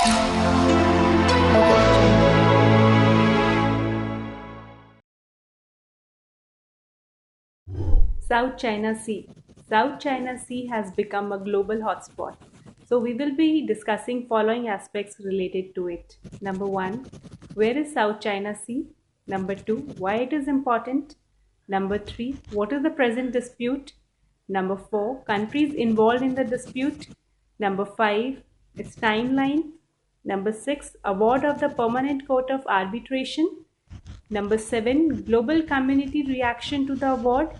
South China Sea. South China Sea has become a global hotspot. So we will be discussing following aspects related to it. Number 1, where is South China Sea? Number 2, why it is important? Number 3, what is the present dispute? Number 4, countries involved in the dispute. Number 5, its timeline. Number 6, award of the Permanent Court of Arbitration. Number 7, global community reaction to the award.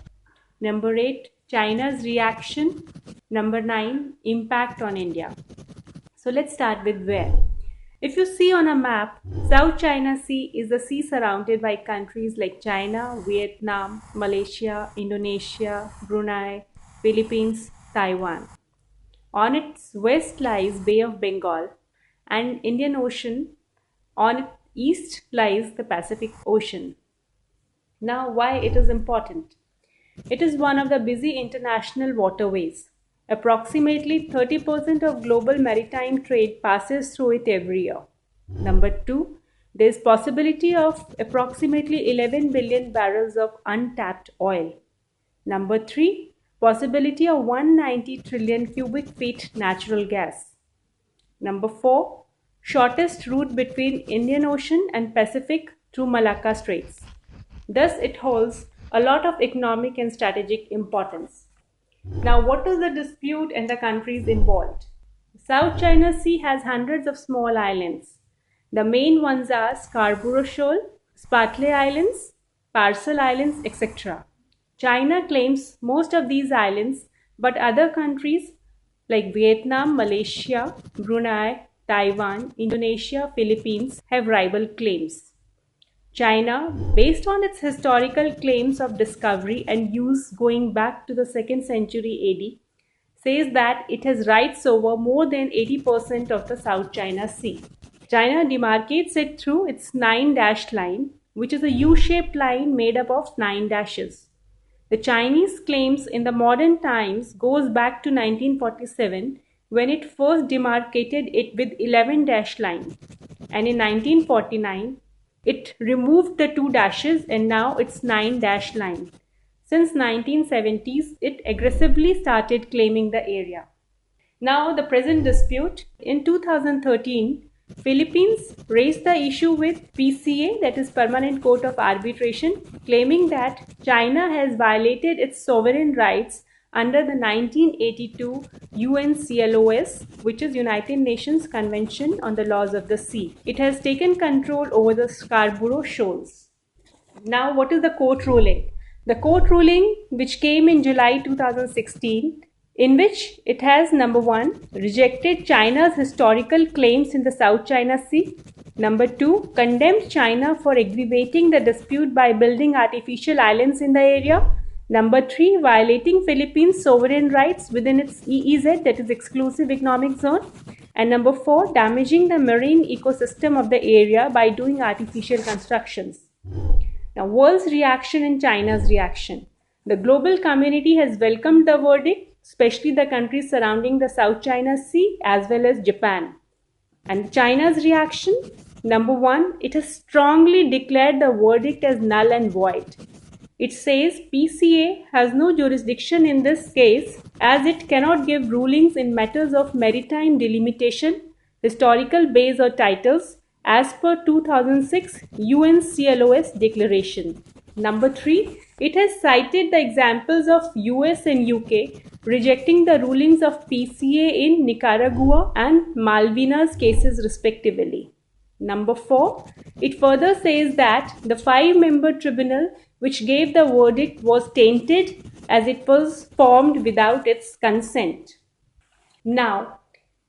Number 8, China's reaction. Number 9, impact on India. So let's start with where. If you see on a map, South China Sea is a sea surrounded by countries like China, Vietnam, Malaysia, Indonesia, Brunei, Philippines, Taiwan. On its west lies Bay of Bengal and Indian Ocean. On its east lies the Pacific Ocean. Now, why it is important? It is one of the busy international waterways. Approximately 30% of global maritime trade passes through it every year. Number 2, there is possibility of approximately 11 billion barrels of untapped oil. Number 3, possibility of 190 trillion cubic feet natural gas. Number 4, shortest route between Indian Ocean and Pacific through Malacca Straits. Thus, it holds a lot of economic and strategic importance. Now, what is the dispute and the countries involved? South China Sea has hundreds of small islands. The main ones are Scarborough Shoal, Spratly Islands, Parcel Islands, etc. China claims most of these islands, but other countries like Vietnam, Malaysia, Brunei, Taiwan, Indonesia, Philippines have rival claims. China, based on its historical claims of discovery and use going back to the 2nd century AD, says that it has rights over more than 80% of the South China Sea. China demarcates it through its 9-dash line, which is a U-shaped line made up of 9 dashes. The Chinese claims in the modern times goes back to 1947 when it first demarcated it with 11-dash line, and in 1949 it removed the 2 dashes and now it's 9-dash line. Since 1970s, it aggressively started claiming the area. Now the present dispute. In 2013, Philippines raised the issue with PCA, that is Permanent Court of Arbitration, claiming that China has violated its sovereign rights under the 1982 UNCLOS, which is United Nations Convention on the Laws of the Sea. It has taken control over the Scarborough Shoals. Now, what is the court ruling? The court ruling, which came in July 2016, in which it has, number 1, rejected China's historical claims in the South China Sea. Number 2, condemned China for aggravating the dispute by building artificial islands in the area. Number 3, violating Philippines' sovereign rights within its EEZ, that is Exclusive Economic Zone. And number 4, damaging the marine ecosystem of the area by doing artificial constructions. Now, world's reaction and China's reaction. The global community has welcomed the verdict, especially the countries surrounding the South China Sea as well as Japan. And China's reaction? Number 1, it has strongly declared the verdict as null and void. It says PCA has no jurisdiction in this case as it cannot give rulings in matters of maritime delimitation, historical bays or titles as per 2006 UNCLOS declaration. Number 3, it has cited the examples of US and UK rejecting the rulings of PCA in Nicaragua and Malvinas cases respectively. Number 4, it further says that the 5-member tribunal which gave the verdict was tainted as it was formed without its consent. Now,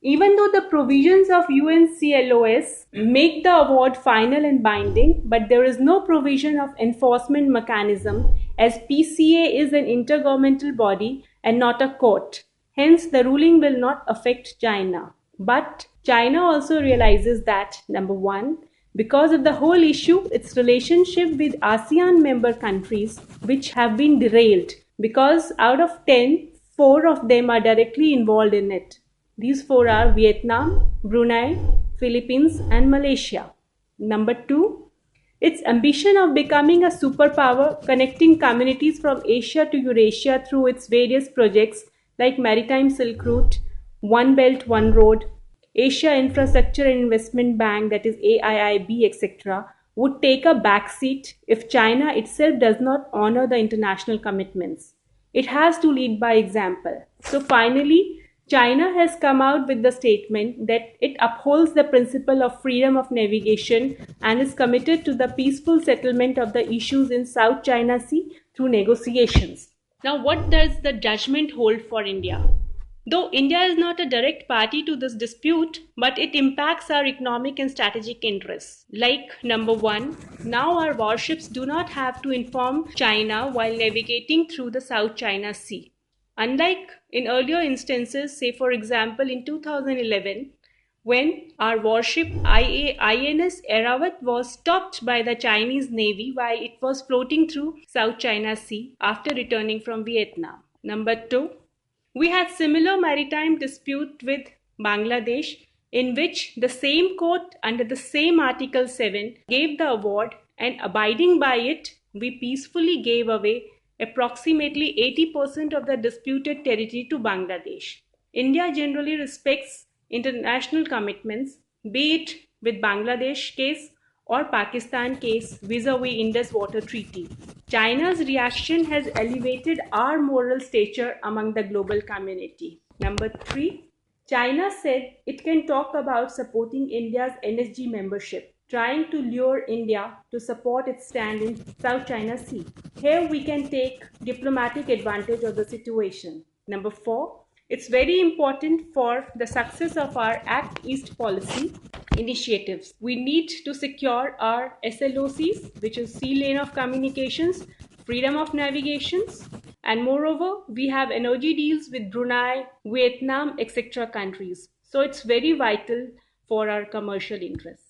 even though the provisions of UNCLOS make the award final and binding, but there is no provision of enforcement mechanism as PCA is an intergovernmental body and not a court. Hence, the ruling will not affect China. But China also realizes that, number 1, because of the whole issue, its relationship with ASEAN member countries which have been derailed, because out of 10, 4 of them are directly involved in it. These 4 are Vietnam, Brunei, Philippines, and Malaysia. Number 2, its ambition of becoming a superpower, connecting communities from Asia to Eurasia through its various projects like Maritime Silk Route, One Belt, One Road, Asia Infrastructure and Investment Bank, that is AIIB, etc., would take a backseat if China itself does not honor the international commitments. It has to lead by example. So finally, China has come out with the statement that it upholds the principle of freedom of navigation and is committed to the peaceful settlement of the issues in South China Sea through negotiations. Now, what does the judgment hold for India? Though India is not a direct party to this dispute, but it impacts our economic and strategic interests. Like number 1, now our warships do not have to inform China while navigating through the South China Sea. Unlike in earlier instances, say for example in 2011, when our warship INS Eravat was stopped by the Chinese Navy while it was floating through South China Sea after returning from Vietnam. Number 2, we had similar maritime dispute with Bangladesh in which the same court under the same Article 7 gave the award, and abiding by it, we peacefully gave away approximately 80% of the disputed territory to Bangladesh. India generally respects international commitments, be it with Bangladesh case or Pakistan case vis-a-vis Indus Water Treaty. China's reaction has elevated our moral stature among the global community. Number 3, China said it can talk about supporting India's NSG membership, trying to lure India to support its stand in South China Sea. Here we can take diplomatic advantage of the situation. Number 4, it's very important for the success of our Act East policy initiatives. We need to secure our SLOCs, which is Sea Lane of Communications, freedom of navigations, and moreover, we have energy deals with Brunei, Vietnam, etc. countries. So it's very vital for our commercial interests.